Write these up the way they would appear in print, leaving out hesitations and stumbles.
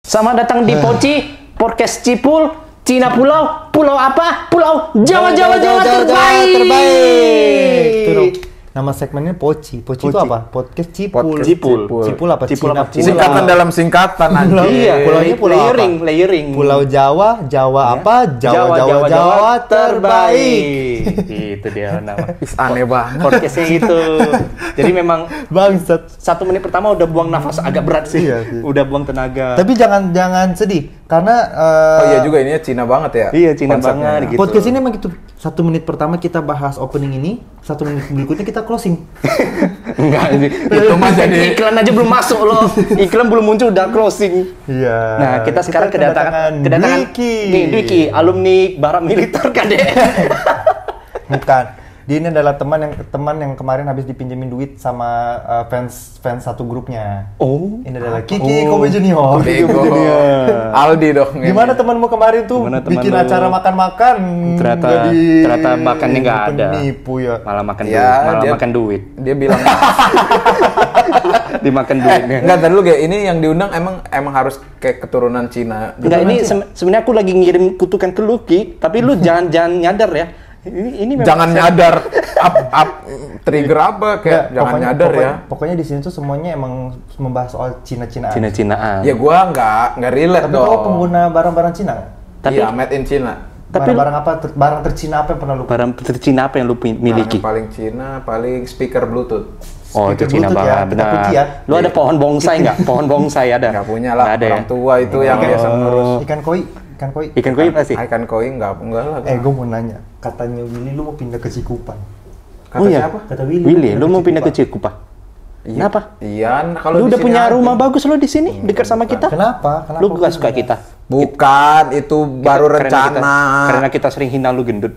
Selamat datang di Poci Podcast Cipul, Cina Pulau, Pulau apa? Pulau Jawa terbaik. Itu dong. Nama segmennya Poci. Poci itu apa? Podcast Cipul. Cipul apa? Cina Pulau. Singkatan dalam singkatan anjing. Iya, pulaunya pulau layering. Pulau Jawa apa? Jawa terbaik. Itu dia nama. Aneh banget. Podcastnya itu. Jadi memang Bangsat. 1 menit pertama udah buang nafas agak berat sih. Iya sih. Udah buang tenaga. Tapi jangan sedih karena Oh iya juga ini Cina banget ya. Iya, Cina konsepnya. banget gitu. podcast ini emang gitu. 1 menit pertama kita bahas opening ini, 1 menit berikutnya kita closing. Enggak sih. Itu mah jadi Iklan aja belum masuk loh. Iklan belum muncul udah closing. Iya. Nah, kita sekarang kedatangan Dwiki, alumni Barat Militer KDN. Bukan. Dia ini adalah teman yang kemarin habis dipinjemin duit sama fans satu grupnya. Oh. Ini adalah Kiki Kobe Junior. Bego. Aldi dong. Gimana temanmu kemarin tuh Gimana teman bikin lu? acara makan-makan? Ternyata makannya nggak ada. Penipu ya. Malah makan Ya, duit, malah dia- makan duit. Dia bilang Dimakan duitnya. enggak tadi lu kayak ini yang diundang emang harus kayak keturunan Cina. Enggak, ini sebenarnya aku lagi ngirim kutukan ke lu, Ki, tapi lu jangan nyadar ya. Ini memang Jangan nyadar trigger apa kayak jangan nyadar ya. Pokoknya di sini tuh semuanya emang membahas soal Cina-Cinaan. Cina-Cinaan. Ya gua nggak relate Tapi dong. kau pengguna barang-barang Cina nggak? Tapi- Iya, made in China. Tapi- Barang-barang apa? Barang tercina apa yang pernah lu? Barang tercina apa yang lu miliki? Yang paling Cina, paling speaker Bluetooth. Oh, itu Speaker Cina Bluetooth ya, banget, kita benar. putih ya. Lu ada pohon bonsai nggak? Pohon bonsai ada? Nggak punya lah, Nggak ada orang ya? tua itu yang biasa ngurus. Ikan koi. Ikan koi pasti. Ikan koi enggak lah. Gue mau nanya, katanya Willy lu mau pindah ke Cikupan. Kata Oh iya? siapa? Kata Willy. Willy, lu mau pindah ke Cikupa? Kenapa? Iya, kalau Lu di udah sini punya aja. rumah bagus lo di sini, dekat sama kita. Kenapa? Lu gak suka kita? Bukan, itu baru rencana. Karena kita sering hina lu gendut.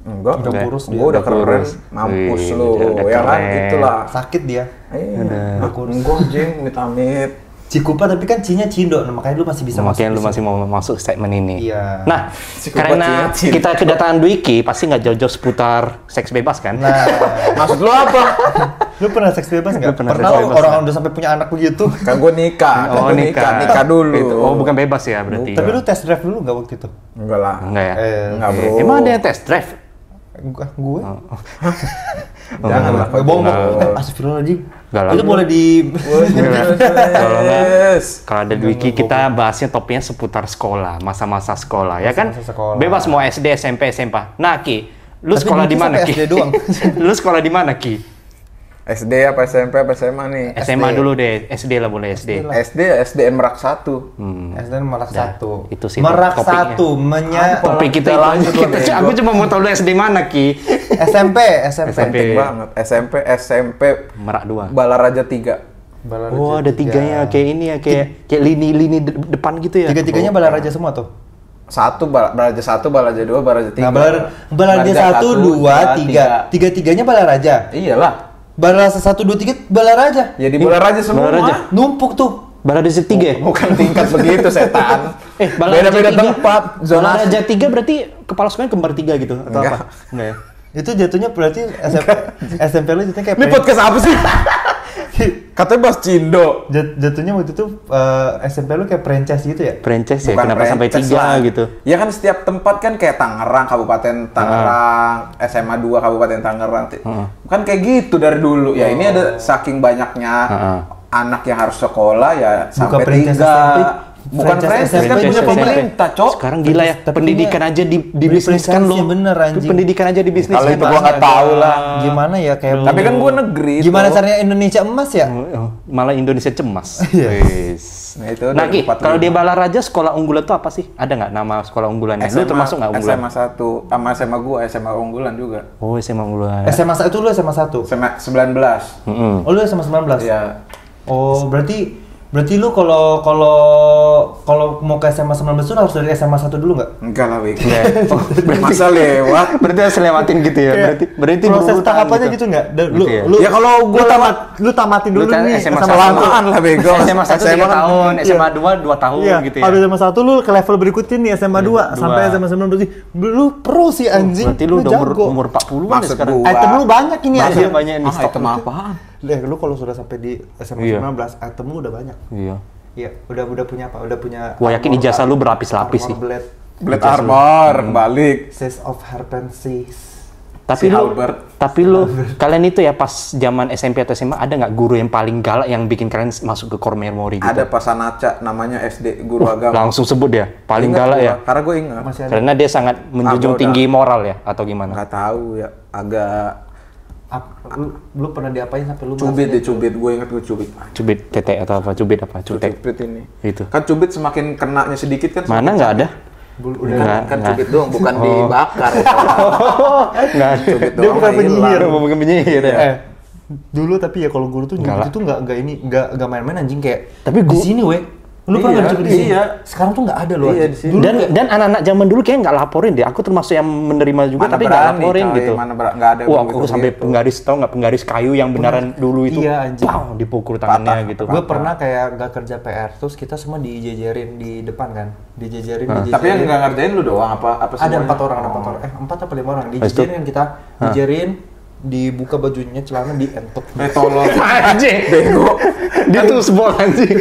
Enggak, Udah kurus dia. gua udah keren, kurus. mampus Wih, lu, udah ya kan, keren. itulah. Sakit dia. Iya, enggak jing, amit-amit. Cikupa tapi kan Cinya Cindo, nah, makanya lu masih bisa Makanya lu di masih mau masuk segmen ini. Iya. Nah, Cikupa karena Cina. kita kedatangan Dwiki, pasti nggak jauh-jauh seputar seks bebas kan? Nah, Maksud lu apa? lu pernah seks bebas nggak? Lu pernah Pernah seks lu bebas orang nggak? udah sampai punya anak begitu. Kan gua nikah, Oh, nikah dulu. Itu. Oh, bukan bebas ya berarti. Tapi lu test drive dulu nggak waktu itu? Enggak lah. Enggak ya? Enggak, bro. Emang ada yang test drive? Gue? Jangan lah. Bohong. Enggak. Astagfirullahaladzim. Enggak lah. Itu boleh di... Yes. Kalau ada Dwiki kita bahasnya topiknya seputar sekolah, masa-masa sekolah, ya kan? Masa-masa sekolah. Bebas mau SD, SMP, SMA. Nah, Ki, lu Tapi sekolah di Dwiki mana, sampai Ki? SD doang. Lu sekolah di mana, Ki? SD apa SMP apa SMA nih? SMA dulu deh, SD lah boleh SD. SD SDN Merak 1. SDN Merak 1. itu sih Merak topiknya. 1 Topik kita itu, lanjut lagi. aku cuma mau tahu lu SD mana, Ki? SMP. Penting banget. SMP Merak 2. Balaraja 3. Oh, ada tiganya kayak ini ya, kayak lini-lini depan gitu ya. Tiga-tiganya Balaraja semua tuh. Balaja 1, Balaja 2, Balaja 3. Nah, Balaraja 1, 2, 3. Tiga-tiganya Balaraja. Iyalah. Balaraja 1, 2, 3 Balaraja. Ya di Balaraja semua. Balaraja. Numpuk tuh. Balaraja 3 ya? Bukan tingkat begitu setan. Balaraja Beda-beda 3. tempat, zonasi. Balaraja 3 berarti kepala sekolahnya kembar 3 gitu atau Enggak. apa? Enggak ya? Itu jatuhnya berarti SMP lu jatuhnya kayak Ini podcast apa sih? Katanya bahas Cindo. jatuhnya waktu itu SMP lu kayak franchise gitu ya? Franchise ya, Bukan kenapa sampai franchise 3 lah. gitu? Ya kan setiap tempat kan kayak Tangerang, Kabupaten Tangerang, SMA 2 Kabupaten Tangerang. Kan kayak gitu dari dulu. Ya ini ada saking banyaknya anak yang harus sekolah ya sampai franchise 3. SMP. Bukan Franchise franchise kan SMP punya SMP. pemerintah, Cok. Sekarang gila ya, Tapi pendidikan ini- aja dibisniskan franchise-nya loh. bener, anjing. Pendidikan aja dibisnis. Kalau itu gua nggak tahu lah. Gimana ya kayak Tapi kan gua negeri. gimana tuh. caranya Indonesia emas ya? Oh, malah Indonesia cemas. Iya. Wis. Nah, itu Nah, dari Ki, 45. kalau di Balaraja sekolah unggulan tuh apa sih? Ada nggak nama sekolah unggulannya? Lu termasuk nggak unggulan? SMA 1 sama SMA gua, SMA unggulan juga. Oh, SMA unggulan. SMA 1 lu SMA 1. SMA 19. Mm-mm. Oh lu SMA 19? Iya. Oh, berarti lu kalau mau ke SMA 19 tuh harus dari SMA 1 dulu nggak? Enggak lah, Wik. Enggak. Oh, Masa lewat? Berarti harus lewatin gitu ya? Berarti proses berurutan tahapannya gitu nggak? Gitu ya? Lu Ya kalau gua lu tamatin dulu Lu kan nih SMA Lamaan lah, bego. SMA 1 3 kan- tahun, SMA 2 2 tahun Iya, gitu ya. habis SMA 1 lu ke level berikutnya nih SMA 2 sampai SMA 19 lu pro sih anjing. Berarti lu udah jago. umur 40-an ya Maksud sekarang. gua. Item lu banyak ini Banyak aja. banyak nih stok. Item apaan? Lu kalau sudah sampai di SMA Iya. 19, item lu udah banyak. Iya. Iya, udah punya apa? Udah punya. Gua yakin ijazah lu berlapis-lapis sih. Blade Armor balik. Says of Harpensis. Tapi Si lu, Albert. tapi lu kalian itu ya pas zaman SMP atau SMA ada nggak guru yang paling galak yang bikin kalian masuk ke core memory gitu? Ada Pasanaca namanya SD guru agama. Langsung sebut dia paling Ingat galak gua, ya. Karena gue ingat. Masih ada. Karena dia sangat menjunjung udah. tinggi moral ya atau gimana? Nggak tahu ya, agak Lu pernah diapain sampai lu cubit merasa deh, cubit. Gue ingat gue cubit. Cubit tete atau apa? Cubit apa? Cutek. Cubit ini. Itu. Kan cubit semakin kenanya sedikit kan. Mana nggak ada? Udah kan Nggak. cubit doang, bukan dibakar. Nggak ada. Cubit Dia doang bukan mah hilang. penyihir. Bukan penyihir ya. Dulu tapi ya kalau guru tuh Galak. nyubit itu nggak main-main anjing kayak. Tapi di sini weh. Lu pernah nggak dicubit di sini? Iya. Sekarang tuh nggak ada loh. Iya, anjing. di sini. Dulu Dan anak-anak zaman dulu kayak nggak laporin deh. Aku termasuk yang menerima juga Mana tapi nggak berani, laporin coy. gitu. Nggak ada Wah, begitu aku sampai gitu. penggaris tau nggak penggaris kayu yang beneran dulu itu. Iya, anjing. Wow, dipukul tangannya gitu. gue pernah kayak nggak kerja PR terus kita semua dijejerin di depan kan, dijejerin. Tapi yang nggak ngerjain lu doang apa ada semuanya? 4 orang, ada 4 orang, 4 apa 5 orang dijejerin kan kita, dijejerin, dibuka bajunya, celana dientok. Tolong. Anjing. Bego. Dia tuh sebol anjing.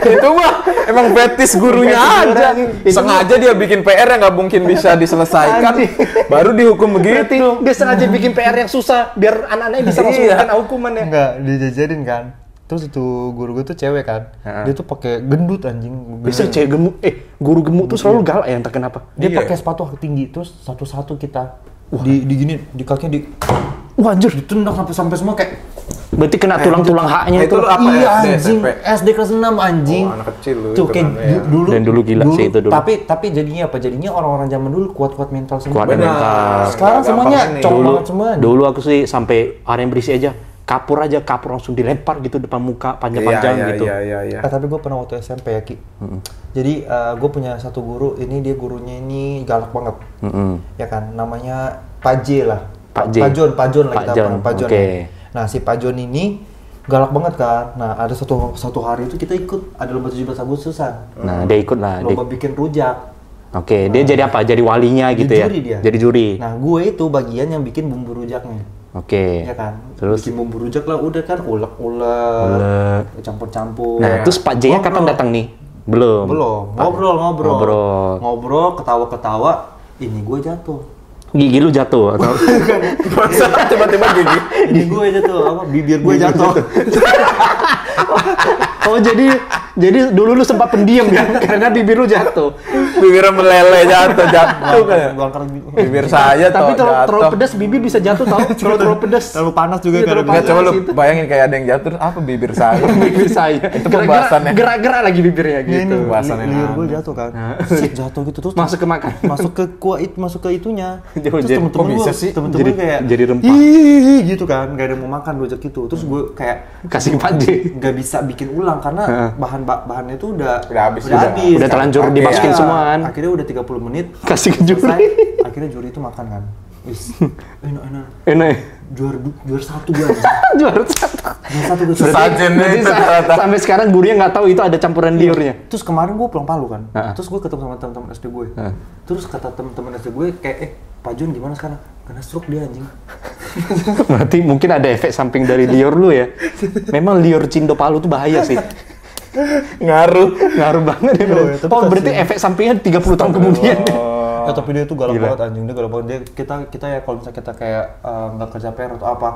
Itu mah emang fetis gurunya Fetis aja. guru, anjing. Sengaja dia bikin PR yang nggak mungkin bisa diselesaikan, Anjing. baru dihukum Berarti begitu. dia sengaja bikin PR yang susah biar anak-anaknya bisa langsung Iya. kena hukumannya. Enggak, dijejerin kan. Terus itu guru gue tuh cewek kan, dia tuh pakai gendut anjing. Bisa cewek gemuk, guru gemuk tuh selalu galak ya entah kenapa. Dia Iya. pakai sepatu tinggi, terus satu-satu kita di gini, di kakinya di Wah anjir, ditendang sampai semua kayak. berarti kena tulang-tulang haknya itu itu. lu apa Iya SD, anjing, SMP? SD kelas 6 anjing. Oh, anak kecil lu Tuh itu kayak namanya ya. dulu. Dan dulu gila sih itu dulu. Tapi jadinya apa? Jadinya orang-orang zaman dulu kuat-kuat mental semua. Kuat Benar. mental. Sekarang Nggak semuanya gampang ini. cowok Dulu, banget semua. dulu aku sih sampai ada yang berisi aja. Kapur langsung dilempar gitu depan muka panjang-panjang Iya, gitu. Iya. Tapi gue pernah waktu SMP ya Ki. Jadi gue punya satu guru, ini dia gurunya ini galak banget. Ya kan, namanya Pak J lah. Pak J. Pajon lah Pak kita Jon, panggil Pajon. oke. Nah si Pajon ini galak banget kan. Nah ada satu hari itu kita ikut ada lomba 17 Agustusan. Nah dia ikut lah. Lomba bikin rujak. Oke, dia jadi apa? Jadi walinya gitu ya? Juri dia. Jadi juri. Nah gue itu bagian yang bikin bumbu rujaknya. Oke. Ya kan. Terus? Bikin bumbu rujak lah udah kan ulek-ulek. Ulek. Campur-campur. Nah, terus Pak J-nya kapan Ngobrol. datang nih? Belum. Ngobrol, ketawa-ketawa. Ini gue jatuh. Gigi lu jatuh atau? Masa tiba-tiba gigi. Ini gue jatuh, apa? Bibir gue jatuh. Oh jadi dulu lu sempat pendiam ya karena bibir lu jatuh. Bibirnya meleleh jatuh kan. Gue angkat Bibir saya Tapi tuh terlalu jatuh. pedas bibir bisa jatuh tau. Terlalu pedas. terlalu panas juga Iya, kan. terlalu Nggak, coba lu Gitu. bayangin kayak ada yang jatuh, terus apa bibir saya? Bibir saya. Itu pembahasannya. Gerak-gerak lagi bibirnya Ini gitu. Pembahasan yang liur gue aneh. jatuh kan. Jatuh gitu terus Masuk ke makan. masuk ke itunya. Jauh, Terus jadi- temen-temen kok bisa gue, sih? temen-temen Jadi- kayak jadi rempah. "Ih," gitu kan, gak ada yang mau makan rujak itu. Terus gue kayak Kasih Pak J. nggak bisa bikin ulang karena bahannya itu udah habis. Udah terlanjur Oke, dimasukin ya. semua kan. Akhirnya udah 30 menit Kasih ke juri. selesai. Akhirnya juri itu makan kan. Wis, enak. Enak ya? Juara satu gue. Juara satu. Juara satu gue. Sesajen Berarti itu ternyata. sampai sekarang gurunya nggak tahu itu ada campuran liurnya. Terus kemarin gue pulang Palu kan. Heeh. Terus gue ketemu sama teman-teman SD gue. Terus kata teman-teman SD gue kayak Pak Jun gimana sekarang? Kena stroke dia anjing. Berarti mungkin ada efek samping dari liur lu ya. Memang liur Cindo Palu tuh bahaya sih. Ngaruh banget ya. Oh, ya, tapi Oh, berarti kasihan. efek sampingnya 30 tahun kemudian. Ya tapi dia tuh galak Gila. banget anjing, dia galak banget. Dia kita ya kalau misalnya kita kayak nggak kerja PR atau apa,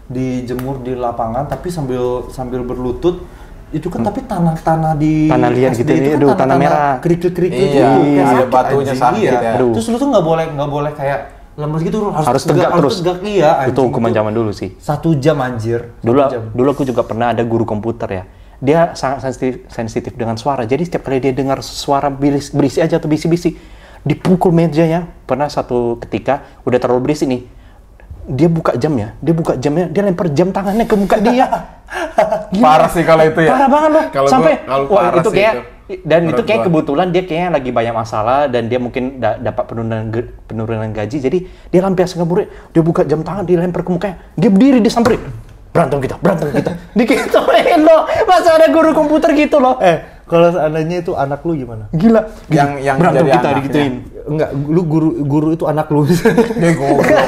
dijemur di lapangan tapi sambil berlutut itu kan tapi tanah di Tanah liat SD gitu itu ya, kan aduh, tanah merah. kerikil Iya, gitu, kayak ada batunya sakit iya. ya. Aduh. Terus lu tuh nggak boleh kayak lemes gitu, lu Harus tegak terus. tegak, iya Itu anjing. hukuman zaman dulu sih. 1 jam anjir. Dulu 1 jam. dulu aku juga pernah ada guru komputer ya. Dia sangat sensitif dengan suara. Jadi setiap kali dia dengar suara berisi aja atau bisi-bisi, dipukul mejanya. Pernah satu ketika udah terlalu berisik nih. Dia buka jamnya, dia lempar jam tangannya ke muka dia. Gila. Parah sih kalau itu ya. Parah banget loh. Kalau Sampai kalau wah parah itu sih kayak itu. dan itu Menurut kayak gua. kebetulan dia kayaknya lagi banyak masalah dan dia mungkin dapat penurunan gaji. Jadi dia lampiaskan ke murid, dia buka jam tangan, dia lempar ke mukanya. Dia berdiri, dia samperin. Berantem kita. Dikitoin loh. Masa ada guru komputer gitu loh. Kalau seandainya itu anak lu gimana? Gila. Yang berantem jadi kita anaknya. digituin. Enggak, lu guru itu anak lu. Dia goblok.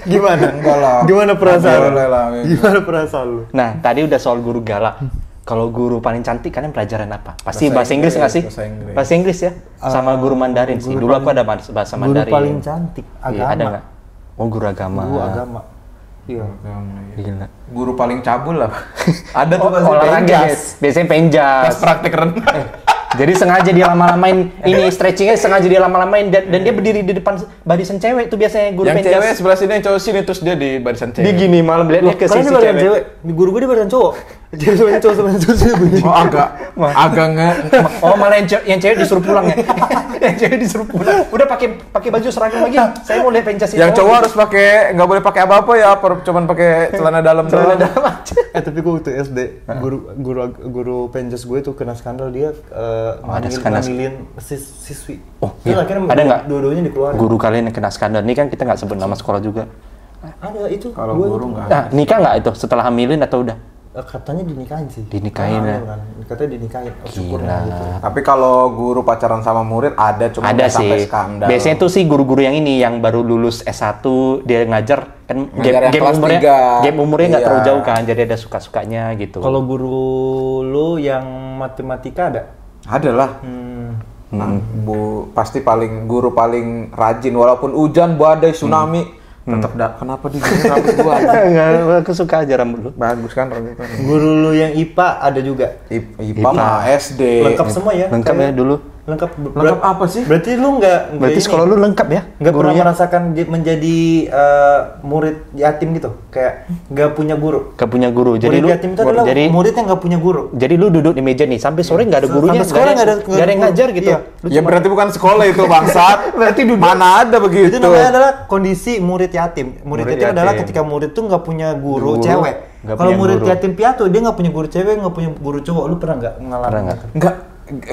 Gimana? Enggak lah. Gimana perasaan? Boleh lah. Gimana perasaan lu? Nah, tadi udah soal guru galak. Kalau guru paling cantik kalian pelajaran apa? Pasti bahasa Inggris nggak sih? Bahasa Inggris. Bahasa Inggris ya? Sama guru Mandarin sih. Dulu aku ada bahasa Mandarin. Guru paling cantik Iya, ada agama. nggak? Oh, guru agama. Guru agama. Iya. Gila. Guru paling cabul lah. Ada tuh bahasa Olahraga. Penjas. Biasanya penjas. Pas praktek renang. Jadi sengaja dia lama-lamain ini stretchingnya sengaja dia lama-lamain dan dia berdiri di depan barisan cewek itu biasanya guru Yang penjas. cewek sebelah sini, yang cowok sini, terus dia di barisan Dia cewek. gini malam lihatnya ke Karena sisi dia barisan cewek. cewek. Di guru gue dia barisan cowok. Jadi sebenarnya cowok sama cowok sih begini. Oh agak Oh malah yang cewek disuruh pulang ya. Yang cewek disuruh pulang. Udah pakai baju seragam lagi. Saya mau lihat penjas Yang cowok harus pakai, nggak boleh pakai apa-apa ya, cuman pakai celana dalam doang. Tapi gue waktu SD guru penjas gue tuh kena skandal dia ada skandal. ngambilin siswi. Oh, Terus iya. akhirnya Ada nggak? Dua-duanya dikeluarin. Guru kalian yang kena skandal. Ini kan kita nggak sebut nama sekolah juga. Ada itu. Kalau gua guru itu. nggak. Nah, nikah nggak itu setelah hamilin atau udah? Katanya dinikahin sih. Dinikahin ya? Kan. Katanya dinikahin. Oh, syukurnya Gila. gitu. Tapi kalau guru pacaran sama murid ada, cuma Ada nggak sampai sih. skandal. Biasanya tuh sih guru-guru yang ini yang baru lulus S1 dia ngajar kan Ngajar yang kelas umurnya 3. gap umurnya nggak Iya. terlalu jauh kan, jadi ada suka-sukanya gitu. Kalau guru lu yang matematika ada? Ada lah. Nah, pasti guru paling rajin walaupun hujan, badai, tsunami, tetap kenapa di gini rambut gua? Nggak, aku suka aja rambut lu. Bagus kan rambut gua. Guru lu yang IPA ada juga? IPA mah SD. Lengkap semua ya? Lengkap ya dulu. Lengkap. Lengkap apa sih? Berarti lu nggak Berarti ini, sekolah lu lengkap ya? nggak pernah Gurunya? merasakan menjadi murid yatim gitu? Kayak nggak punya guru? Nggak punya guru. Jadi Murid lu yatim itu adalah murid yang nggak punya guru. jadi lu duduk di meja nih sampai sore nggak ada gurunya, Sampai sekolah nggak ada nggak ada yang ngajar gitu. Iya. Lu Ya berarti bukan sekolah itu bangsat. Berarti duduk. Mana ada begitu? Itu namanya adalah kondisi murid yatim. Murid Murid yatim adalah yatim. ketika murid tuh nggak punya guru Guru, cewek. nggak Kalau punya murid guru. yatim piatu dia nggak punya guru cewek, nggak punya guru cowok. Lu pernah nggak Pernah ngalamin? nggak? Enggak,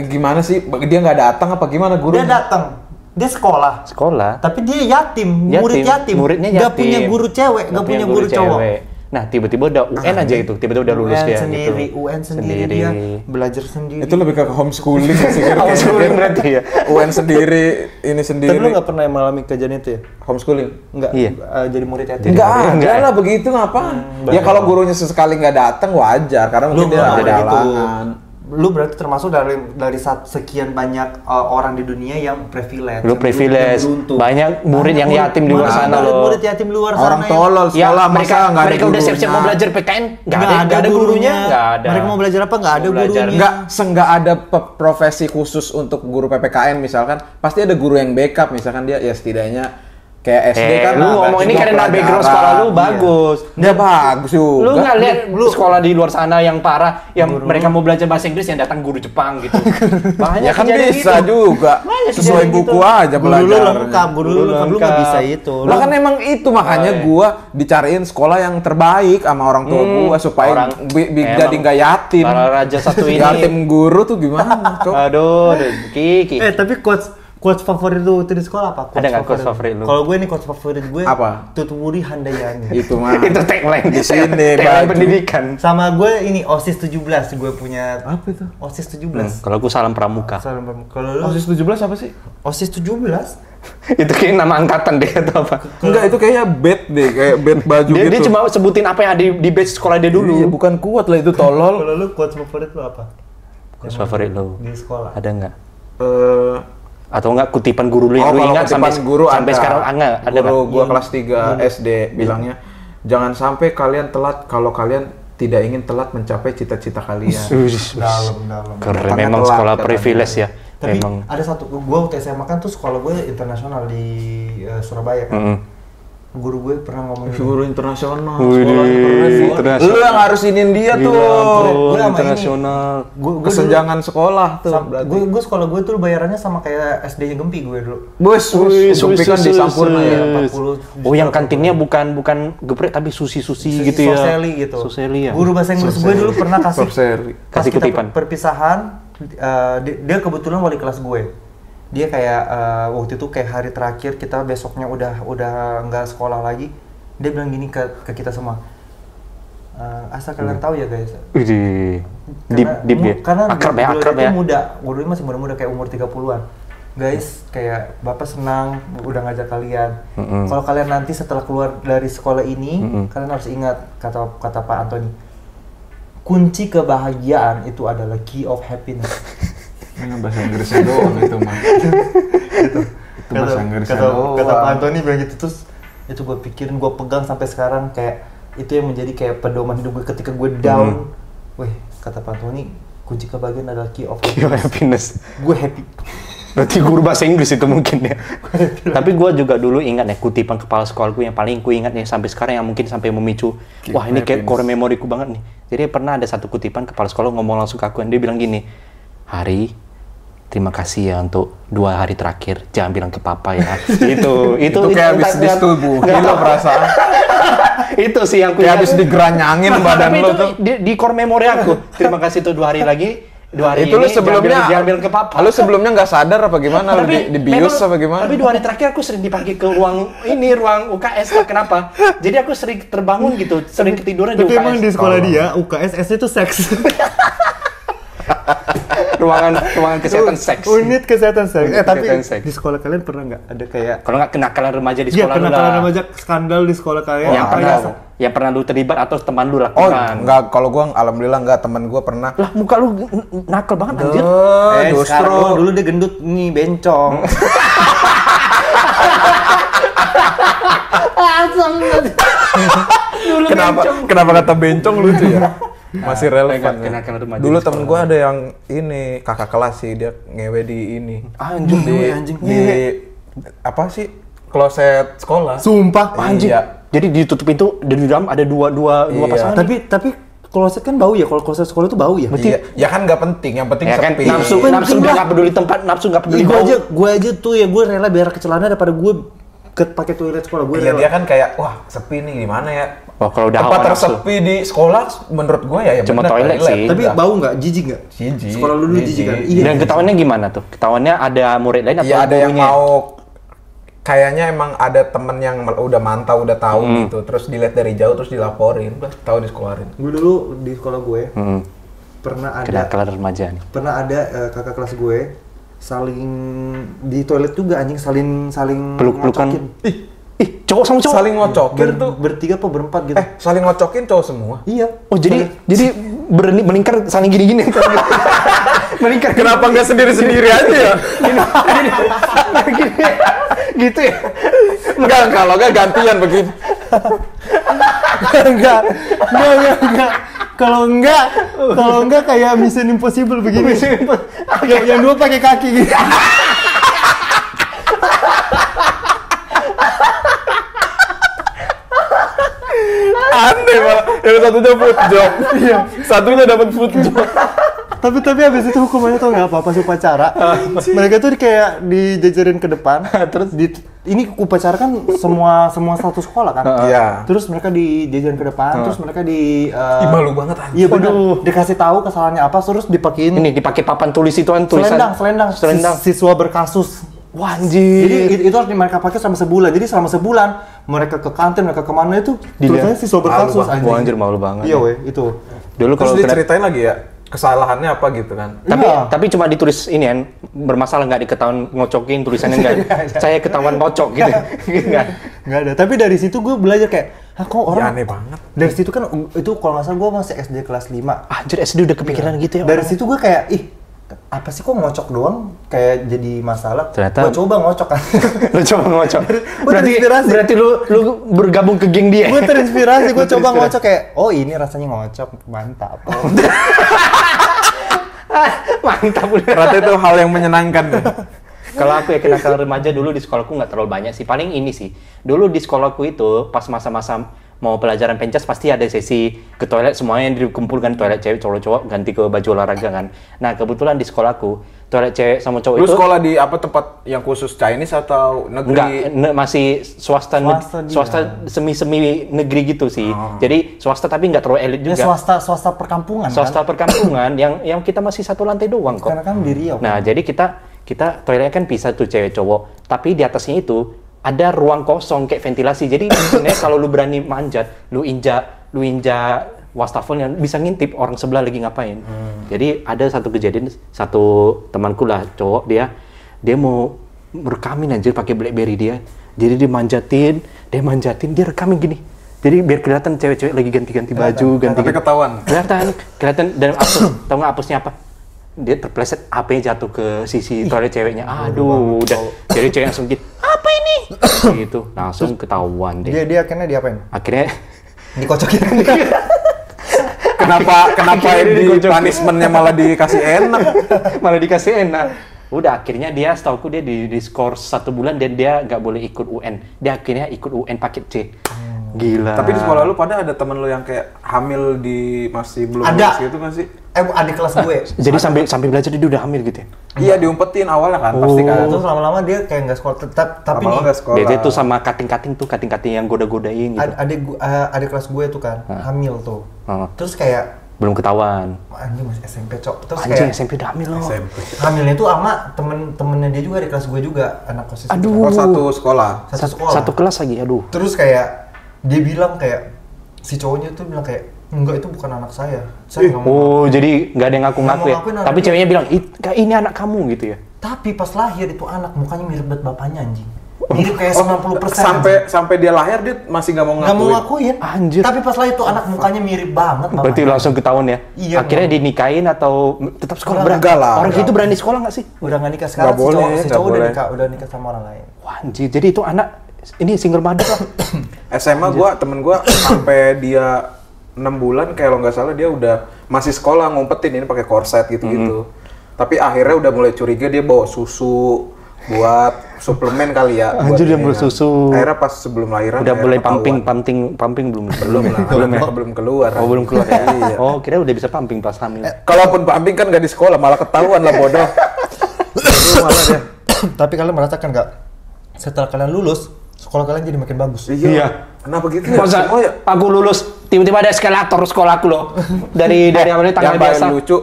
gimana sih? Dia nggak datang apa gimana guru? Dia datang, dia sekolah, Sekolah. tapi dia yatim, murid yatim. Muridnya Nggak yatim. punya guru cewek, nggak punya guru cowok. cewek. Nah, tiba-tiba udah UN aja itu, tiba-tiba udah lulus UN dia sendiri, gitu. UN sendiri dia belajar sendiri. Itu lebih ke homeschooling sih. Homeschooling berarti ya. UN sendiri, ini Tapi sendiri. lu nggak pernah mengalami kejadian itu ya? Homeschooling? Nggak, Iya. jadi murid yatim. Enggak Enggak. ada lah begitu ngapain? Ya kalau gurunya sesekali nggak datang wajar karena mungkin dia nggak ada gitu. halangan. Lu berarti termasuk dari sekian banyak orang di dunia yang privilege. Lu yang privilege. beruntung. Banyak murid yang yatim di luar sana loh. Murid yatim luar sana. Orang tolol Ya, sekolah mereka masa nggak ada mereka udah siap-siap mau gurunya. belajar PKN, nggak ada gurunya, nggak ada. Mereka mau belajar apa? Nggak ada Mau belajar. gurunya. Nggak ada profesi khusus untuk guru PPKN misalkan, pasti ada guru yang backup misalkan dia ya setidaknya kayak SD kan. lu ngomong ini karena background sekolah lu bagus. Dia bagus juga. Lu nggak lihat sekolah di luar sana yang parah, yang mereka mau belajar bahasa Inggris yang datang guru Jepang gitu. Banyak Ya kan kejadian bisa gitu. juga. Banyak Sesuai kejadian buku gitu. aja Guru lu belajar. lengkap, guru lu lengkap, lu nggak bisa itu. Lah kan emang itu makanya gua dicariin sekolah yang terbaik sama orang tua gua supaya Orang- jadi nggak yatim. Para raja satu ini. Yatim guru tuh gimana, Cok? Aduh, Kiki. Tapi quotes favorit lu waktu di sekolah apa? Ada nggak quotes favorit lu? Kalau gue nih quotes favorit gue Apa? Tutwuri Handayani. Itu mah. Itu tagline Di sini, tagline baju. pendidikan. Sama gue ini OSIS 17 gue punya. Apa itu? OSIS 17. Kalau aku salam pramuka. Kalau lu OSIS 17 apa sih? OSIS 17? Itu kayak nama angkatan deh atau apa? Enggak, itu kayaknya bed deh, kayak bed baju Dia gitu. cuma sebutin apa yang ada di batch sekolah dia dulu. Iya, bukan kuat lah itu tolol. Kalau lu quotes favorit lu apa? Quotes favorit lo? Di sekolah. Ada nggak? Eh, Atau nggak kutipan guru lu yang lu kalau ingat sampai kutipan guru sampai ada. sekarang enggak? Ada Guru nggak? gua kelas 3 SD bilangnya, jangan sampai kalian telat kalau kalian tidak ingin telat mencapai cita-cita kalian. Dalam. Keren, Datangnya memang telat sekolah katanya. privilege ya. Tapi Memang. ada satu, gue waktu SMA kan tuh sekolah gue internasional di Surabaya kan. Mm-mm. Guru gue pernah ngomong gini. Guru internasional. Wih, sekolahnya keren sih. internasional. Lu yang harus inin dia tuh. Gila, ampun, Gua sama internasional. Gue Kesenjangan sekolah tuh. berarti. gue sekolah gue tuh bayarannya sama kayak SD-nya Gempi gue dulu. Bus, Gempi kan di Sampurna ya. 40 Oh, yang kantinnya bukan geprek tapi susi-susi gitu ya. Soseli gitu. Soseli ya. Guru bahasa Inggris gue dulu pernah kasih Soseli. pas Kasih kita kutipan. perpisahan, dia kebetulan wali kelas gue. Dia kayak waktu itu kayak hari terakhir kita besoknya udah nggak sekolah lagi. Dia bilang gini ke kita semua. Asal kalian tahu ya guys. Widih. Deep ya. Karena Akrab ya, guru akrab dia ya. tuh muda, guru dia masih muda-muda kayak umur 30-an. Guys, kayak Bapak senang udah ngajak kalian. Kalau kalian nanti setelah keluar dari sekolah ini, kalian harus ingat kata Pak Antoni. kunci kebahagiaan itu adalah key of happiness. Ini bahasa Inggrisnya doang itu mah. Itu bahasa Inggrisnya doang. Kata Pak Antoni bilang gitu, terus itu gue pikirin, gue pegang sampai sekarang, kayak itu yang menjadi kayak pedoman hidup gue ketika gue down. Wih, kata Pak Antoni, kunci kebahagiaan adalah key of happiness. Gue happy. Berarti guru bahasa Inggris itu mungkin ya. Tapi gue juga dulu ingat ya kutipan kepala sekolahku yang paling ku ingat nih sampai sekarang, yang mungkin sampai memicu, wah ini kayak core memoriku banget nih. Jadi pernah ada satu kutipan kepala sekolah ngomong langsung ke aku, yang dia bilang gini, Hari, terima kasih ya untuk 2 hari terakhir, jangan bilang ke papa ya. itu kayak habis disetubuhin lo perasaan. Itu sih yang kayak habis digeranyangin badan tapi lo itu tuh. di core memori aku. Terima kasih tuh 2 hari lagi. 2 hari itu ini lu sebelumnya jangan bilang ke papa. Lu sebelumnya nggak sadar apa gimana? Lu dibius apa gimana? Tapi 2 hari terakhir aku sering dipanggil ke ruang UKS. Kenapa? Jadi aku sering terbangun gitu, sering ketiduran di UKS. Tapi emang di sekolah dia UKS S itu seks. ruangan kesehatan seks. Unit kesehatan seks. Tapi kesehatan seks. di sekolah kalian pernah nggak ada kayak kalau nggak kenakalan remaja di Iya, sekolah kenakalan remaja skandal di sekolah kalian? yang pernah lu terlibat atau teman lu Oh, lakukan? enggak, kalau gua alhamdulillah enggak, teman gua pernah. Lah muka lu nakal banget anjir. Justru dulu dia gendut nih, bencong. Kenapa kata bencong lucu ya? Masih relevan. Kenakalan remaja Dulu di temen gua ada yang ini kakak kelas sih, dia ngewe di ini. Anjing, Di apa sih? Kloset sekolah. Sumpah, anjing. Iya. Jadi ditutup itu dan di dalam ada dua Iya. pasangan. Tapi kloset kan bau ya, kalau kloset sekolah itu bau ya. Iya, ya kan nggak penting, yang penting Ya kan, sepi. nafsu dia nggak peduli tempat, nafsu nggak peduli bau. Gue aja tuh ya, gue rela berak ke celana daripada gue pakai toilet sekolah. Gue Iya, rela. dia kan kayak wah sepi nih, gimana ya? Oh, kalau udah tempat hawa nafsu. tersepi di sekolah menurut gue ya Cuma bener, toilet sih. Tapi bau nggak? Jijik nggak? Jijik. Sekolah lu dulu jijik kan? Dan ketahuannya gimana tuh? Ketahuannya ada murid lain atau Iya, ada yang gurunya? mau, kayaknya emang ada temen yang udah mantau, udah tahu gitu, terus dilihat dari jauh terus dilaporin, udah tahu disekolarin. Gue dulu di sekolah gue pernah ada Kenakalan remaja nih. kakak kelas gue saling di toilet juga anjing, saling Peluk-pelukan. ngocokin. Ih, cowok sama cowok. Saling ngocokin tuh. Bertiga apa berempat gitu. Saling ngocokin cowok semua. Iya. Oh, jadi meningkar saling gini-gini. Meningkar. Kenapa nggak sendiri-sendiri aja ya? Gini. Gitu ya. Enggak, kalau nggak gantian begini. Enggak. Kalau enggak kayak Mission Impossible begini. Yang dua pakai kaki gitu. Aneh malah. Yang satunya food job. Iya. Satunya dapat food job. Tapi habis itu hukumannya tau nggak apa-apa sih upacara. Mereka tuh kayak dijajarin ke depan. Terus ini upacara kan semua satu sekolah kan. Iya. Terus mereka dijajarin ke depan. Terus mereka Ih, malu banget anjing. Iya benar. Dikasih tahu kesalahannya apa. Terus dipakein Ini dipakai papan tulis itu kan tulisan. selendang. Siswa berkasus. Wah, anjir. Jadi itu harus mereka pakai selama sebulan. Jadi selama sebulan mereka ke kantin, mereka kemana itu tulisannya siswa berkasus. Wah, anjir malu banget. Iya weh, itu. Dulu Terus kalau diceritain lagi ya kesalahannya apa gitu kan. tapi cuma ditulis ini kan, bermasalah nggak diketahuan ngocokin tulisannya enggak. Saya ketahuan ngocok gitu. Nggak ada. Tapi dari situ gue belajar kayak, kok orang aneh banget. Dari situ kan itu kalau nggak salah gue masih SD kelas 5. Anjir, SD udah kepikiran gitu ya. Dari orang. situ gue kayak, apa sih kok ngocok doang kayak jadi masalah. Ternyata- gue coba ngocok kan. Lu coba ngocok. Gua terinspirasi. Berarti lu bergabung ke geng dia. Gue terinspirasi, gue coba ngocok kayak, oh ini rasanya ngocok, mantap. Mantap udah. Ternyata itu hal yang menyenangkan. Kalau aku ya kenakalan remaja dulu di sekolahku nggak terlalu banyak sih. Paling ini sih. Dulu di sekolahku itu pas masa-masa mau pelajaran pencas pasti ada sesi ke toilet, semuanya dikumpulkan toilet cewek cowok ganti ke baju olahraga kan. Nah kebetulan di sekolahku toilet cewek sama cowok Lu itu sekolah di apa, tempat yang khusus Chinese atau negeri? masih swasta semi negeri gitu sih. Jadi swasta tapi nggak terlalu elit Ya juga. swasta perkampungan Swasta kan. perkampungan yang kita masih satu lantai doang kok. Karena kan di Riau. Nah, jadi kita toiletnya kan bisa tuh cewek cowok, tapi di atasnya itu ada ruang kosong kayak ventilasi. Jadi sebenarnya kalau lu berani manjat, lu injak wastafelnya bisa ngintip orang sebelah lagi ngapain. Jadi ada satu kejadian, satu temanku lah cowok, dia mau merekamin anjir pakai BlackBerry dia. Jadi dia manjatin, dia rekamin gini. Jadi biar kelihatan cewek-cewek lagi ganti-ganti baju, Tapi ketahuan. kelihatan dan hapus. Tahu nggak hapusnya apa? Dia terpleset HP-nya jatuh ke sisi toilet ceweknya. Aduh, udah. Jadi cewek langsung gitu, apa ini? Gitu, langsung ketahuan deh. Dia akhirnya diapain? Akhirnya Dikocokin. Kenapa ini punishment-nya malah dikasih enak? malah dikasih enak. Udah akhirnya dia setauku dia di skor 1 bulan dan dia nggak boleh ikut UN. Dia akhirnya ikut UN paket C. Gila. Tapi di sekolah lu pada ada temen lu yang kayak hamil di masih belum Ada. lulus gitu nggak sih? Adik kelas gue. Jadi sambil belajar dia udah hamil gitu ya? Iya diumpetin awalnya kan pasti kan. Terus lama-lama dia kayak nggak sekolah, tapi Lama-lama nih nggak sekolah. Dia tuh sama kating-kating yang goda-godain gitu. adik kelas gue tuh kan hamil tuh. Heeh. Terus kayak Belum ketahuan. anjing masih SMP cok. Terus Anjing kayak SMP udah hamil loh. SMP. hamilnya tuh sama temen-temennya dia juga di kelas gue juga anak kosis. Aduh. Oh satu sekolah. Satu sekolah. Satu kelas lagi, aduh. Terus kayak dia bilang kayak si cowoknya tuh bilang kayak enggak itu bukan anak saya nggak mau. Oh, jadi nggak ada yang ngaku-ngaku Nggak mau ya? ngakuin anak Tapi dia. ceweknya bilang, ini anak kamu gitu ya? Tapi pas lahir itu anak mukanya mirip banget bapaknya anjing. Mirip kayak 90%. Sampai dia lahir dia masih nggak mau nggak mau ngakuin. ngakuin. Anjir. Tapi pas lahir tuh anak mukanya mirip banget bapaknya. Berarti langsung ketahuan ya? Iya, Akhirnya dinikahin atau tetap sekolah? Enggak lah, Orang enggak. gitu berani sekolah nggak sih? Udah nggak nikah sekarang Nggak boleh, si nggak cowok boleh. udah nikah sama orang lain. Wah, anjir. Jadi itu anak, ini single mother lah. SMA temen gua sampai dia 6 bulan kalau nggak salah dia udah masih sekolah ngumpetin ini pakai korset gitu-gitu. Tapi akhirnya udah mulai curiga dia bawa susu buat suplemen kali ya. Anjir, dia ini bawa kan. susu. Akhirnya pas sebelum lahiran Udah akhirnya mulai ketahuan. pumping belum? Belum lah. Belum ya? Belum keluar. Oh, belum keluar ya? Iya. Oh, kira udah bisa pumping pas hamil. Kalaupun pumping kan nggak di sekolah malah ketahuan lah bodoh. Itu malah dia. Tapi kalian merasakan nggak setelah kalian lulus sekolah kalian jadi makin bagus? Iya. Kenapa gitu ya? Masa Semua ya. aku lulus, tiba-tiba ada eskalator sekolahku loh. Dari awalnya tangga Yang paling biasa. lucu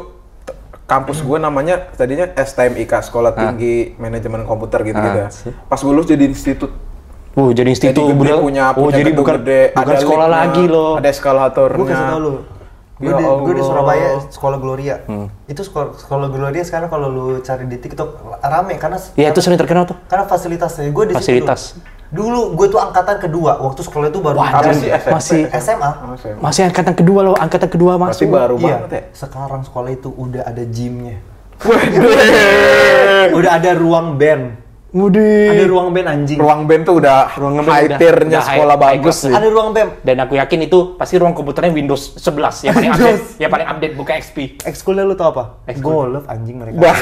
kampus gue namanya tadinya STMIK Sekolah Tinggi Manajemen Komputer gitu-gitu ya. Pas gue lulus jadi institut. Jadi institut Jadi gede, udah- punya jadi gedung bukan gede, bukan ada sekolah liftnya, lagi loh. Ada eskalatornya. Gue kasih tau lu. Gue Ya di Allah. Surabaya sekolah Gloria. Itu sekolah Gloria sekarang kalau lu cari di TikTok rame karena Iya, itu sering terkenal tuh. karena fasilitasnya. Gue di situ Fasilitas. dulu gue tuh angkatan kedua waktu sekolah itu baru Wah, ada masih SMP. masih SMA. masih angkatan kedua loh, angkatan kedua Pasti masuk. baru Iya. banget ya. Sekarang sekolah itu udah ada gymnya. Udah ada ruang band. Ada ruang band anjing. Ruang band tuh udah Ruang band high udah- tier-nya udah sekolah high bagus class. sih. Ada ruang band. Dan aku yakin itu pasti ruang komputernya Windows 11 yang paling update, yang paling update bukan XP. Ekskulnya lu tau apa? Ekskul. Golf anjing mereka. Bah.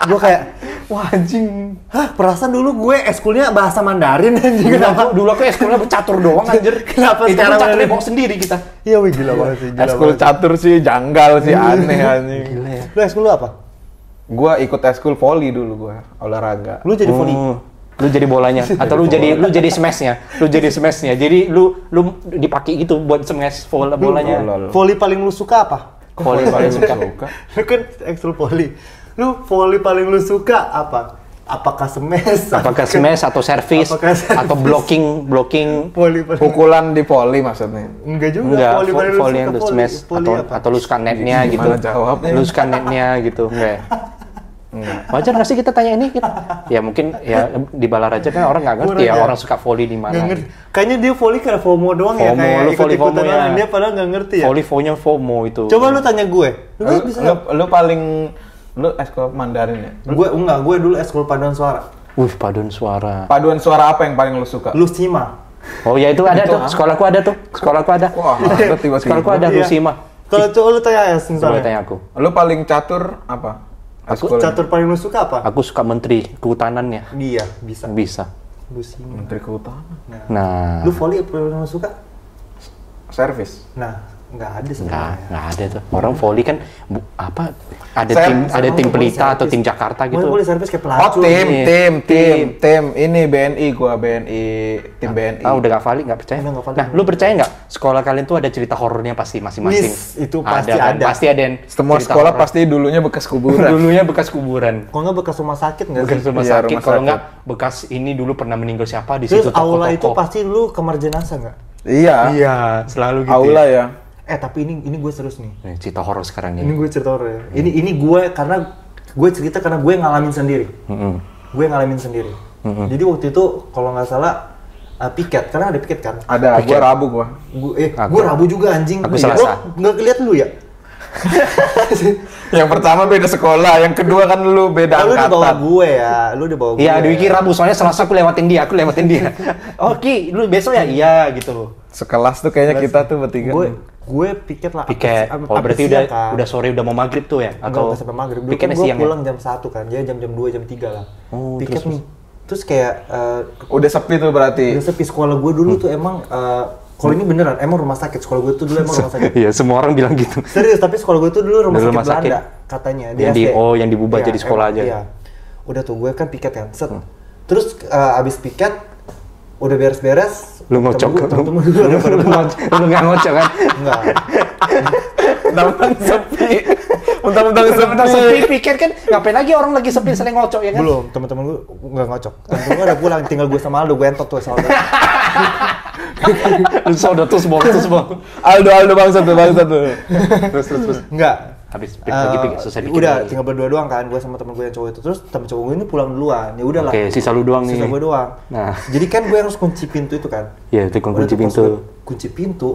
Gue kayak wah anjing. Hah, perasaan dulu gue ekskulnya bahasa Mandarin anjing. Kenapa? Dulu aku ekskulnya bercatur doang anjir. Kenapa itu sekarang caturnya ada- bawa sendiri kita. Iya, wih gila banget sih. Gila Eskul banget. catur sih janggal sih aneh anjing. Gila ya. Lu ekskul lu apa? Gua ikut eskul volley dulu gua, olahraga. Lu jadi volley. Lu jadi bolanya atau lu jadi smashnya. Lu jadi smashnya. Jadi lu dipakai gitu buat smash bolanya. Lol. Volley paling lu suka apa? Volley paling suka. Lu kan ekskul volley. Lu volley paling lu suka apa? Apakah smash? Apakah smash atau service Apakah service? atau blocking Volley paling Pukulan di volley maksudnya. enggak juga. enggak Volley paling lu volley suka yang volley. smash Volley apa? atau lu suka netnya gitu. Gimana jawab? Lu suka netnya gitu enggak. Wajar nggak sih kita tanya ini? Ya mungkin ya di Balaraja kan orang nggak ngerti ya Kurang ya. orang suka volley di Nggak mana. ngerti. Kayaknya dia volley karena FOMO doang ya, FOMO, kayak lu volley ikut-ikutan FOMO ya. orang. Dia padahal nggak ngerti ya. Volley-nya FOMO itu. Coba lu tanya gue. Lu bisa nggak? Lu paling lu eskul Mandarin ya? Gue enggak, gue dulu ekskul paduan suara. Paduan suara. Paduan suara apa yang paling lu suka? Lusima. Oh ya itu ada tuh, sekolahku ada tuh. Sekolahku ada. Wah, ada tiba-tiba. Sekolahku ada Iya. Lusima. Kalau coba lu tanya ya, Coba misalnya. tanya aku. Lu paling catur apa? Aku catur paling lu suka apa? Aku suka menteri kehutanannya. Dia bisa. Bisa. Lusima. Menteri Kehutanan. Nah, Lu volley paling lu suka? Servis. Nah, nggak ada nggak sebenarnya. ada tuh. Orang volley kan ada Saya- tim Pelita atau tim Jakarta gitu. Gue servis kayak Oh, pelacur. tim ini BNI gua tim BNI. Ah udah nggak valid, nggak percaya. Udah nggak valid. Nah, lu percaya nggak? Sekolah kalian tuh ada cerita horornya pasti masing-masing. Wis, itu pasti kan? ada. Pasti ada yang Semua cerita sekolah horor. pasti dulunya bekas kuburan. dulunya bekas kuburan. Kok nggak bekas rumah sakit nggak Bekas sih? rumah Iya, sakit. rumah Kalau sakit. nggak bekas ini dulu pernah meninggal siapa di Terus situ aula itu toko-toko. pasti lu kamar jenazah nggak? Iya. Iya, selalu gitu. Aula ya. Tapi ini gue serius nih. Nih, cerita horor sekarang Ini ini. gue cerita horor ya. Ini gue karena gue cerita karena gue ngalamin sendiri. Mm-mm. Gue ngalamin sendiri. Jadi waktu itu kalau nggak salah piket, karena ada piket kan. Ada, gua Rabu gua. Gue Rabu juga anjing. Aku Selasa. Nggak keliat lu ya? Yang pertama beda sekolah, yang kedua kan lu beda Lu di bawah angkatan. gue ya, lu di bawah gue. Iya, Dwi Ki Rabu, soalnya Selasa aku lewatin dia. Oke, lu besok ya? Iya, gitu. Sekelas tuh kayaknya kita tuh bertiga. Gue piket lah. Piket. Oh, berarti udah sore, udah mau maghrib tuh ya? Atau sampai maghrib. Piketnya Gue siang pulang ya? jam 1 kan, dia jam 2, jam 3 lah. Oh, piket terus. nih. Terus kayak Udah sepi tuh berarti. udah sepi sekolah gue dulu tuh emang kalau ini beneran, emang rumah sakit. Sekolah gue tuh dulu emang rumah sakit. Iya, semua orang bilang gitu. Serius, tapi sekolah gue tuh dulu rumah, Rumah sakit sakit. Belanda katanya. Yang diubah jadi sekolah aja. Iya. Udah tuh gue kan piket kan. Set. Terus abis piket udah beres-beres. Lu ngocok. Temen gue udah pada pulang. Lu nggak ngocok kan? Enggak. Mentang-mentang sepi. Mentang-mentang Sebentar sepi. sepi piket kan, ngapain lagi orang lagi sepi sering ngocok ya kan? Belum, teman-teman gue nggak ngocok. Temen gue udah pulang, tinggal gue sama Aldo, gue entot tuh sama Aldo. Lu sudah tuh semua. Aldo bangsa tuh. Terus. Enggak. Habis lagi piket, selesai piket Udah, lagi. tinggal berdua doang kan, gue sama temen gue yang cowok itu. Terus temen cowok gue ini pulang duluan, ya udahlah. Oke, sisa lu doang nih. Sisa gue doang. Nah. Jadi kan gue harus kunci pintu itu kan. Iya, itu Udah kunci tuh pas pintu. gue kunci pintu,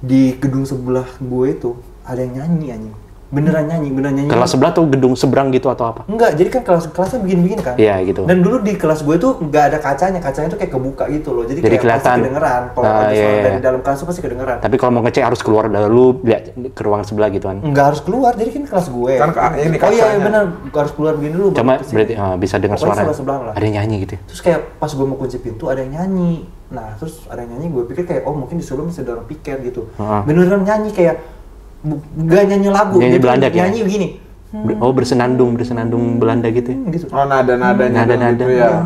di gedung sebelah gue itu ada yang nyanyi anjing. Beneran nyanyi. Kelas sebelah tuh gedung seberang gitu atau apa? Enggak, jadi kan kelasnya begini-begini kan. Iya, gitu. Dan dulu di kelas gue tuh nggak ada kacanya tuh kayak kebuka gitu loh. Jadi kayak kelihatan. pasti kedengeran. Kalau ada Iya, suara iya. dari dalam kelas tuh pasti kedengeran. Tapi kalau mau ngecek harus keluar dulu, lihat ke ruang sebelah gitu kan. Nggak harus keluar, jadi kan kelas gue. Kan ini oh iya kacanya. benar, harus keluar begini dulu. Cuma baru kesini. berarti bisa dengar Pokoknya suara. sebelah-sebelahan lah. Ada yang nyanyi gitu. Terus kayak pas gue mau kunci pintu ada yang nyanyi. Nah terus ada yang nyanyi, gue pikir kayak oh mungkin di sebelum masih ada orang piket gitu. Beneran nyanyi kayak nggak nyanyi lagu, Nyanyi dia Belanda kayak? nyanyi begini. Oh, bersenandung Belanda gitu ya. Gitu. Oh, nada-nadanya Nada-nada. gitu ya.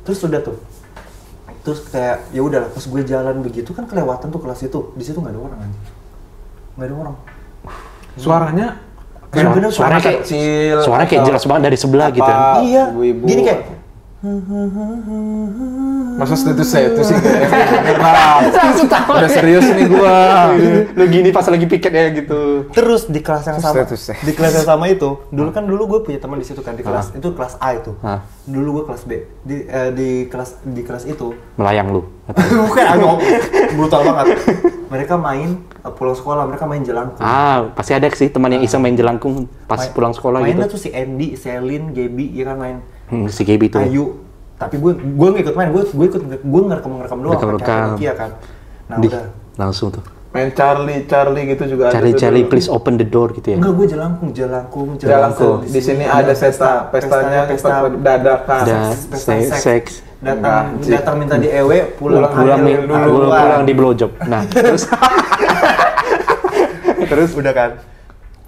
Terus udah tuh. Terus kayak ya udah pas gue jalan begitu kan kelewatan tuh kelas itu. Di situ nggak ada orang anjing. Nggak ada orang. Suaranya Bener-bener Suara kayak kecil. Suara kayak atau jelas banget dari sebelah gitu kan. apa, Iya. ibu-ibu. Gini kayak Masa itu sih kayak Langsung tahu. udah serius nih gua. Lu gini pas lagi piket ya gitu. terus di kelas yang sama, Statusnya. di kelas yang sama itu, dulu gue punya teman di situ kan di kelas itu kelas A itu. Dulu gue kelas B di kelas itu. Melayang lu. Bukan agak brutal banget. Mereka main pulang sekolah, mereka main jelangkung. Pasti ada sih teman yang iseng main jelangkung pas pulang sekolah Mainnya gitu. tuh si Andy, Selin, Gaby, ya kan main. Si Gaby tuh. Ayu. Tapi gue nggak ikut main, gue ngerekam doang. Ngerekam. Iya kan. Nah Di, udah. langsung tuh. Main Charlie gitu juga ada. tuh Charlie, dulu. please open the door gitu ya. Enggak, gue jelangkung. Jalangkung. Di sini ada pestanya dadakan. Dan seks. Datang minta di EW, pulang Pulang di blowjob. Nah, terus terus udah kan.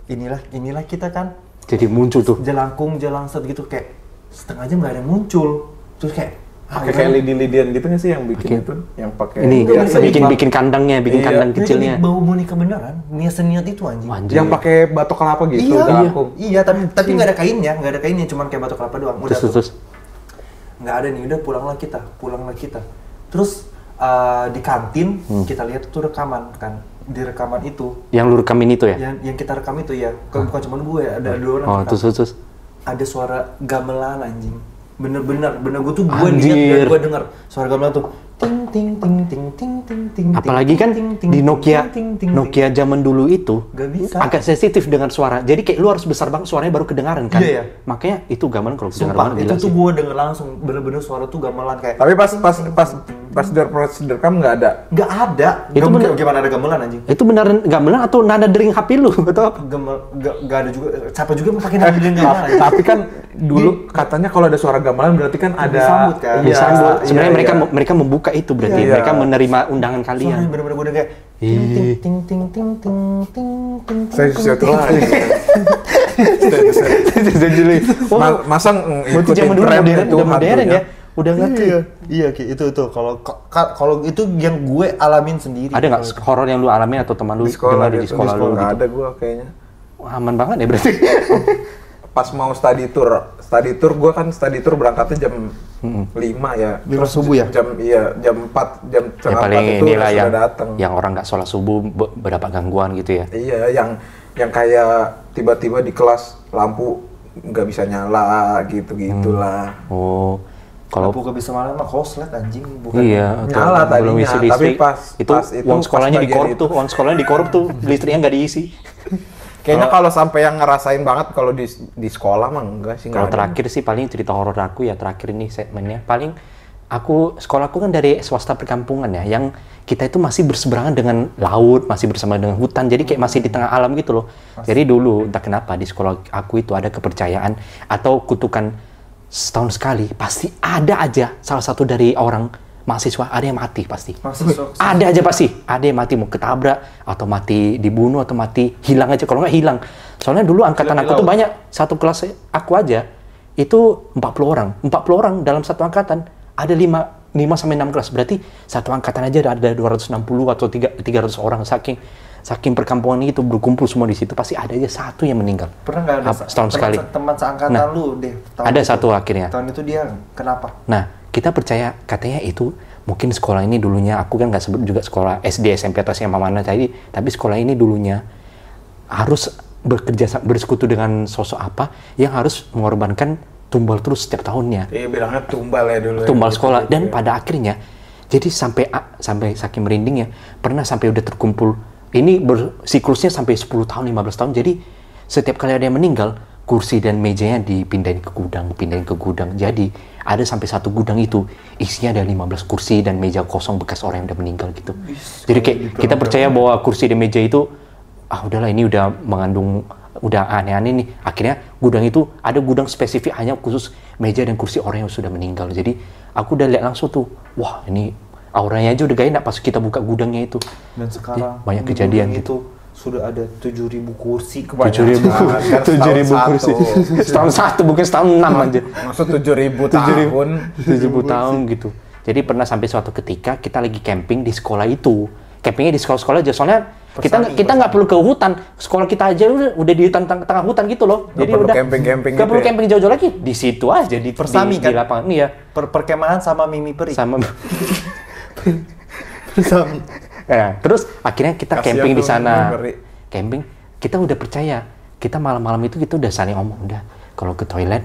Inilah kita kan jadi muncul tuh. jelangkung jelangset gitu kayak setengah jam nggak ada yang muncul. Terus kayak Pakai kayak lidi-lidian gitu nggak sih yang bikin itu? Yang pakai Ini Enggak, bikin kandangnya, bikin Iya. kandang ini kecilnya. jadi bau boneka beneran, seniat itu anjing. Anjir. yang pakai batok kelapa gitu, Iya, jalangkung. iya, tapi nggak ada kainnya, cuman kayak batok kelapa doang. Udah Terus nggak ada nih, udah pulanglah kita. Terus di kantin kita lihat tuh rekaman kan, di rekaman itu yang lu rekamin itu ya? yang kita rekam itu ya, bukan cuma gue, ada dua orang. Oh, rekam. terus. Ada suara gamelan anjing. Bener gue tuh gue Anjir. lihat dan gue denger suara gamelan tuh ting ting ting ting ting ting ting. Apalagi kan di Nokia zaman dulu itu Gak bisa. agak sensitif dengan suara. Jadi kayak lu harus besar banget suaranya baru kedengaran kan. Iya, iya. Makanya itu gamelan kalau kedengaran Sumpah, banget itu gila tuh sih. gue denger langsung, bener-bener suara tuh gamelan kayak Tapi pas direkam nggak ada. nggak ada. Itu bener. Gimana ada gamelan anjing? Itu beneran gamelan atau nada dering HP lu atau apa? Nggak ada juga. Siapa juga mau pakai nada gamelan? anjing? Tapi kan dulu katanya kalau ada suara gamelan berarti kan ada Disambut kan? Iya, Disambut. Sebenarnya iya. mereka membuka itu berarti. Iya. Mereka menerima undangan Suaranya kalian. bener-bener gue udah kayak ting ting ting ting ting ting ting ting. Saya satu lagi. Jadi Masang berarti zaman dulu udah modern ya. Udah ngerti. Iya Ki, itu kalau itu yang gue alamin sendiri. Ada nggak horor yang lu alami atau teman lu Di sekolah, dengar di sekolah lu nggak gitu? ada gua kayaknya. Wah, aman banget ya berarti. Pas mau study tour gua kan study tour berangkatnya jam 5 ya. Lima subuh ya? Jam 4, jam Ya setengah 4 paling itu inilah sudah yang datang. yang orang nggak sholat subuh berapa gangguan gitu ya. Iya, yang kayak tiba-tiba di kelas lampu nggak bisa nyala gitu-gitulah. Oh, Kalau buka bisa malam mah koslet anjing, bukan. iya, Nyala belum tadinya, isi tapi listrik. pas Uang sekolahnya bagian dikorup itu. tuh, uang sekolahnya dikorup tuh, listriknya nggak diisi. Kayaknya kalau sampai yang ngerasain banget kalau di sekolah mah enggak sih. Kalau nggak ada. terakhir sih paling cerita horor aku ya terakhir ini segmennya. Paling sekolahku kan dari swasta perkampungan ya, yang kita itu masih berseberangan dengan laut, masih bersama dengan hutan, jadi kayak masih di tengah alam gitu loh. Jadi dulu entah kenapa di sekolah aku itu ada kepercayaan atau kutukan setahun sekali pasti ada aja salah satu dari orang mahasiswa ada yang mati pasti. Ada aja pasti, ada yang mati mau ketabrak atau mati dibunuh atau mati hilang aja, kalau nggak hilang. Soalnya dulu angkatan aku tuh banyak, satu kelas aku aja itu 40 orang. 40 orang dalam satu angkatan ada 5 sampai 6 kelas. Berarti satu angkatan aja ada 260 atau 300 orang, saking perkampungan itu berkumpul semua di situ pasti ada aja satu yang meninggal. Pernah nggak ada setahun sekali. Teman seangkatan lu deh? Ada satu akhirnya. Tahun itu dia kenapa? Nah, kita percaya katanya itu mungkin sekolah ini dulunya, aku kan nggak sebut juga sekolah SD, SMP atau SMA mana tadi, tapi sekolah ini dulunya harus bersekutu dengan sosok apa yang harus mengorbankan tumbal terus setiap tahunnya. Iya bilangnya tumbal ya dulu. Tumbal ya, sekolah gitu, dan ya. pada akhirnya jadi sampai saking merindingnya pernah sampai udah terkumpul ini bersiklusnya sampai 10 tahun 15 tahun. Jadi setiap kali ada yang meninggal kursi dan mejanya dipindahin ke gudang. Jadi ada sampai satu gudang itu isinya ada 15 kursi dan meja kosong bekas orang yang udah meninggal gitu. Jadi kayak kita percaya bahwa kursi dan meja itu udahlah ini udah mengandung udah aneh-aneh nih. Akhirnya gudang itu ada gudang spesifik hanya khusus meja dan kursi orang yang sudah meninggal. Jadi aku udah lihat langsung tuh, wah ini auranya aja udah gak enak pas kita buka gudangnya itu. Dan sekarang banyak kejadian gitu. Sudah ada 7.000 kursi. 7.000 kursi. Setahun satu bukan setahun 6 aja. Maksud 7.000 tahun. 7.000 tahun gitu. Jadi pernah sampai suatu ketika kita lagi camping di sekolah itu. Campingnya di sekolah-sekolah aja, soalnya kita nggak perlu ke hutan. Sekolah kita aja udah di tengah hutan gitu loh. Jadi udah camping-camping nggak gitu perlu ya? camping jauh-jauh lagi. Di situ aja di Persami di kan? lapangan. Iya. Perkemahan sama Mimi Peri. Sama Persami. ya, terus akhirnya kita Kasian camping di tuh, sana. ngeri. Camping, kita udah percaya. Kita malam-malam itu kita udah saling ngomong, udah kalau ke toilet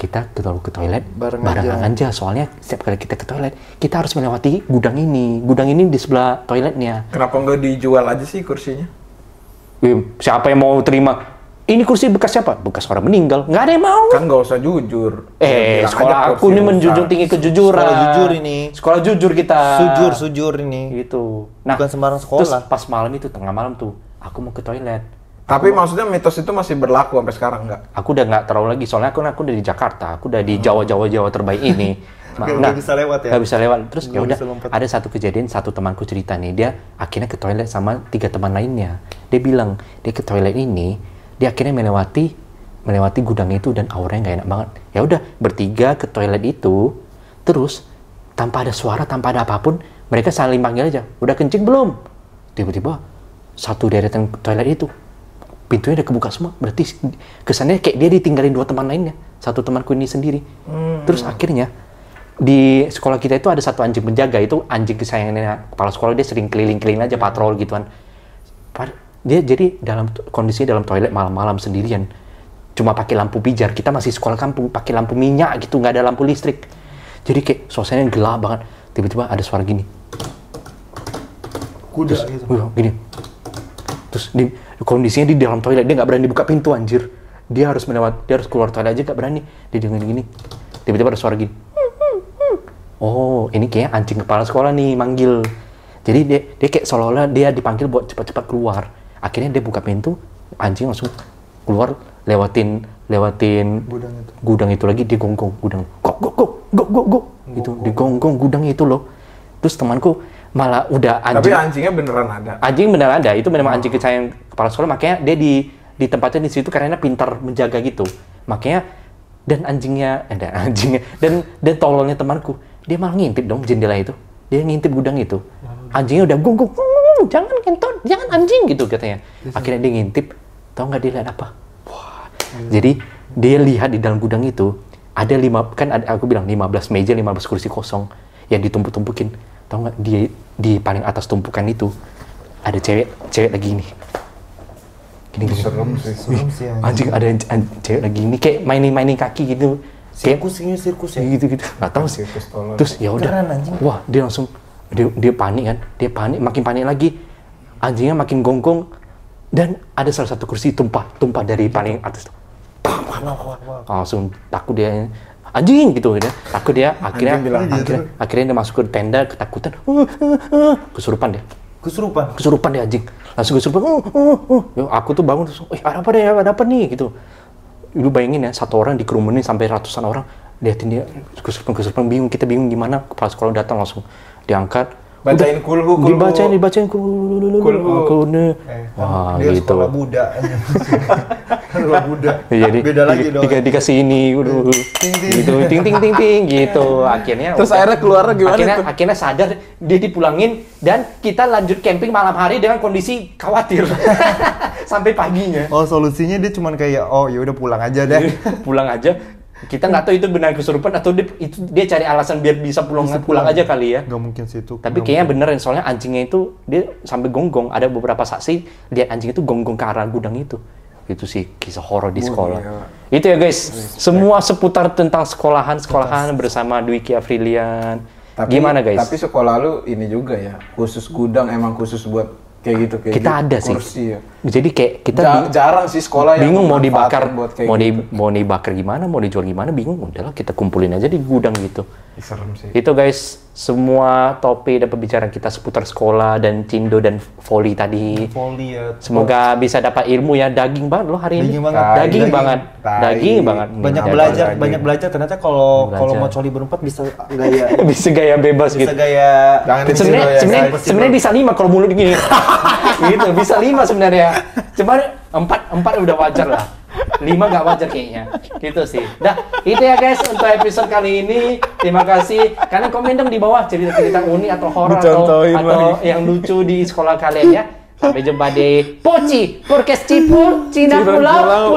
kita ke toilet barengan aja. Soalnya setiap kali kita ke toilet, kita harus melewati gudang ini. Gudang ini di sebelah toiletnya. Kenapa nggak dijual aja sih kursinya? Siapa yang mau terima? Ini kursi bekas siapa? Bekas orang meninggal. Nggak ada yang mau. Kan nggak usah jujur. Bilang aja Sekolah aku kursi ini rusak. menjunjung tinggi kejujuran. Sekolah jujur ini. Sekolah jujur kita. Sujur ini. Gitu. Bukan sembarang Terus sekolah. pas malam itu, tengah malam tuh, aku mau ke toilet. Tapi maksudnya mitos itu masih berlaku sampai sekarang nggak? Aku udah nggak terlalu lagi, soalnya aku udah di Jakarta, aku udah di Jawa terbaik ini. Nggak bisa lewat ya? Nggak bisa lewat. Terus ya udah, bisa lompat. ada satu kejadian, satu temanku cerita nih, dia akhirnya ke toilet sama 3 teman lainnya. Dia bilang, dia ke toilet ini, dia akhirnya melewati gudang itu dan auranya nggak enak banget. Ya udah, bertiga ke toilet itu, terus tanpa ada suara, tanpa ada apapun, mereka saling panggil aja, udah kencing belum? Tiba-tiba, satu deretan toilet itu, pintunya udah kebuka semua, berarti kesannya kayak dia ditinggalin 2 teman lainnya, satu temanku ini sendiri. Terus akhirnya di sekolah kita itu ada satu anjing penjaga, itu anjing kesayangannya kepala sekolah, dia sering keliling-keliling aja patrol gituan. Dia jadi kondisi dalam toilet malam-malam sendirian, cuma pakai lampu pijar. Kita masih sekolah kampung, pakai lampu minyak gitu, nggak ada lampu listrik. Jadi kayak suasananya gelap banget. Tiba-tiba ada suara gini. Kuda Terus, gitu. gini. Terus kondisinya di dalam toilet, dia nggak berani buka pintu anjir. Dia harus keluar toilet aja nggak berani. Dia dengan gini. Tiba-tiba ada suara gini. Oh, ini kayaknya anjing kepala sekolah nih manggil. Jadi dia kayak seolah-olah dia dipanggil buat cepat-cepat keluar. Akhirnya dia buka pintu, anjing langsung keluar lewatin gudang itu lagi, dia gonggong gudang. Go. Gitu, digonggong gudang itu loh. Terus temanku malah udah anjing. Tapi anjingnya beneran ada. Anjing beneran ada, itu memang anjing kesayangan kepala sekolah, makanya dia ditempatnya di situ karena pintar menjaga gitu. Makanya dan tololnya temanku, dia malah ngintip dong jendela itu. Dia ngintip gudang itu. Anjingnya udah gonggong, jangan kentot, jangan anjing gitu katanya. Akhirnya dia ngintip, tau nggak dia lihat apa? Wah. Jadi dia lihat di dalam gudang itu ada aku bilang 15 meja, 15 kursi kosong yang ditumpuk-tumpukin. Tau nggak, di paling atas tumpukan itu ada cewek lagi ini. Gini. Serem sih. Serem sih Anjing, ada cewek lagi ini kayak mainin kaki gitu. Sirkus ya. Gitu-gitu. Nggak tahu sih. Sirkus tolol. Terus ya udah. Keren, anjing. Wah, dia langsung dia panik kan. Dia panik, makin panik lagi. Anjingnya makin gonggong dan ada salah satu kursi tumpah dari paling atas. Langsung takut dia. Anjing gitu kan. Takut dia akhirnya dia masuk ke tenda ketakutan. Kesurupan dia. Kesurupan dia anjing. Langsung kesurupan. Ya, aku tuh bangun terus, ada apa nih gitu. Lu bayangin ya, satu orang dikerumunin sampai ratusan orang, liatin dia kesurupan bingung, kita bingung gimana. Kepala sekolah datang langsung diangkat. Bacain kulhu. Dibacain kulhu. Wah, dia gitu. Sekolah Buddha. Sekolah Buddha. Jadi beda lagi dong. Dikasih ini gitu, ting gitu. Akhirnya Terus akhirnya keluarnya gimana tuh? Akhirnya sadar, dia dipulangin dan kita lanjut camping malam hari dengan kondisi khawatir sampai paginya. Oh, solusinya dia cuman kayak ya udah pulang aja deh. Pulang aja. Kita nggak tahu itu benar kesurupan atau dia cari alasan biar bisa pulang aja kali ya. Nggak mungkin sih itu. Tapi kayaknya beneran, soalnya anjingnya itu dia sampai gonggong. Ada beberapa saksi lihat anjing itu gonggong ke arah gudang itu. Itu sih kisah horor di sekolah. Itu ya guys, semua seputar tentang sekolahan bersama Dwiki Afrilian. Gimana guys? Tapi sekolah lu ini juga ya, khusus gudang, emang khusus buat kayak gitu kita ada kursi, sih. Ya. Jadi kayak kita jarang sih sekolah yang bingung mau dibakar, gitu. mau dibakar gimana, mau dijual gimana, bingung. Udahlah kita kumpulin aja di gudang gitu. Serem sih. Itu guys, semua topik dan pembicaraan kita seputar sekolah dan Cindo dan Volley tadi. Volley ya. Semoga bisa dapat ilmu ya. Daging banget loh hari ini. Daging banget. Banyak belajar. Ternyata kalau mau coli berempat bisa gaya bisa gaya bebas bisa gitu. Gaya Sebenarnya bisa 5 kalau mulut gini. Gitu, bisa 5 sebenarnya. Cuma 4 udah wajar lah. 5 nggak wajar kayaknya. Gitu sih. Dah, itu ya guys untuk episode kali ini. Terima kasih. Kalian komen dong di bawah cerita-cerita unik atau horor atau yang lucu di sekolah kalian ya. Sampai jumpa di Poci Podcast Cipu Cina Pulau.